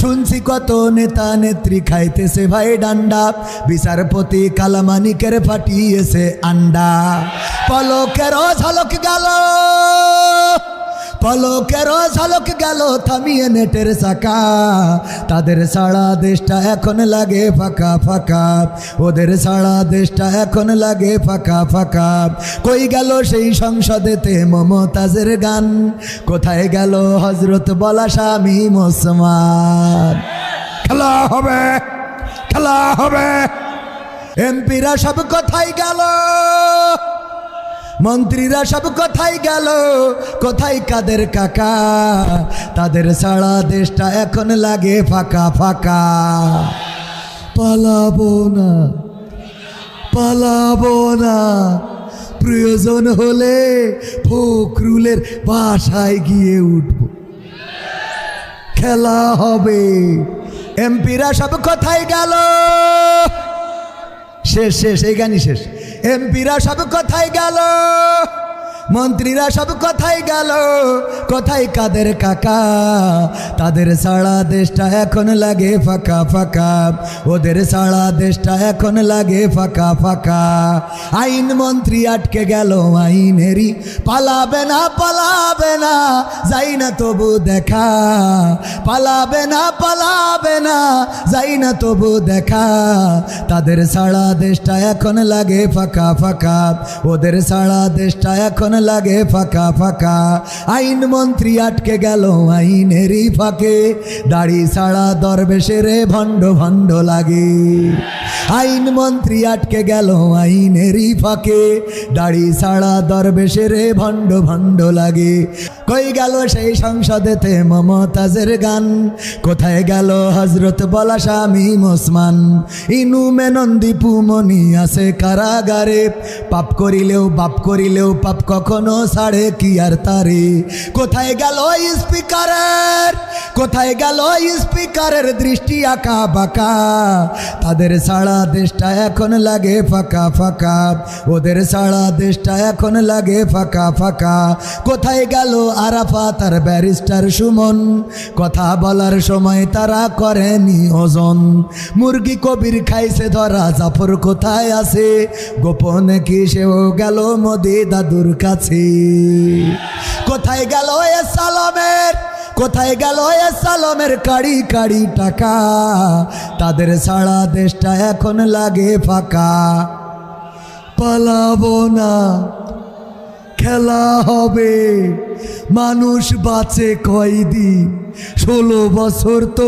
শুনছি কত নেতা নেত্রী খাইতেছে ভাই ডান্ডা, বিচারপতি কালামানিকের ফাটিয়েছে আন্ডা। পলকেরও ঝলক গেল, পলকেরও ঝলক গেল থামিয়ে নেটের চাকা। তাদের সারা দেশটা এখন লাগে ফাঁকা ফাঁকা, ওদের সারা দেশটা এখন লাগে ফাঁকা ফাঁকা। কই গেল সেই সংসদেতে মমতাজের গান, কোথায় গেল হজরত বলা শামীম ওসমান। খেলা হবে, খেলা হবে। এমপিরা সব কোথায় গেল, মন্ত্রীরা সব কোথায় গেল, কোথায় কাদের কাকা। তাদের সারা দেশটা এখন লাগে ফাঁকা ফাঁকা। পালাবো না, পালাবো না, প্রয়োজন হলে ফখরুলের বাসায় গিয়ে উঠব। খেলা হবে। এমপিরা সব কোথায় গেল, শেষ শেষ, এই গানই শেষ। এমপিরা সব কোথায় গেল, মন্ত্রীরা সব কোথায় গেল, কোথায় কাদের কাকা। তাদের সারা দেশটা এখন লাগে ফাঁকা ফাঁকা, ওদের সারা দেশটা এখন লাগে ফাঁকা ফাঁকা। আইন মন্ত্রী আটকে গেল আইনেরই, পালাবে না পালাবে না, যাই না তবু দেখা। পালাবে না পালাবে না, যাই না তবু দেখা। তাদের সারা দেশটা এখন লাগে ফাঁকা ফাঁকা, ওদের সারা দেশটা এখন লাগে ফাঁকা ফাঁকা। আইন মন্ত্রী আটকে গেল আইনেরই ফাঁকে, দাড়ি ছাড়া দরবেশের ভণ্ড ভণ্ড লাগে। আইন মন্ত্রী আটকে গেল আইনেরই ফাঁকে, দাড়ি ছাড়া দরবেশের ভণ্ড ভণ্ড লাগে। কই গেল সেই সংসদেতে মমতাজের গান, কোথায় গেল হজরত বলা শামীম ওসমান। ইনু মেনন দীপু মনি আছে কারাগারে, পাপ করিলেও বাপ করিলেও পাপ কখনো ছাড়ে কি আর তারে। কোথায় গেল স্পিকারের, কোথায় গেল স্পিকারের দৃষ্টি আঁকা বাঁকা। তাদের সারা দেশটা এখন লাগে ফাঁকা ফাঁকা, ওদের সারা দেশটা এখন লাগে ফাঁকা ফাঁকা। কোথায় গেল আরাফাত আর ব্যারিস্টার সুমন, কথা বলার সময় তারা করেনি ওজন। মুরগি কবির খাইছে ধরা, জাফর কোথায় আছে, গোপনে কি সেও গেল মোদি দাদুর কাছে। কোথায় গেল এ সালামের, কোথায় গেল এ সালামের কাড়ি কাড়ি টাকা। তাদের সারা দেশটা এখন লাগে ফাঁকা। পালাবো না, খেলা হবে। মানুষ বাঁচে কয়দিন, 16 বছর তো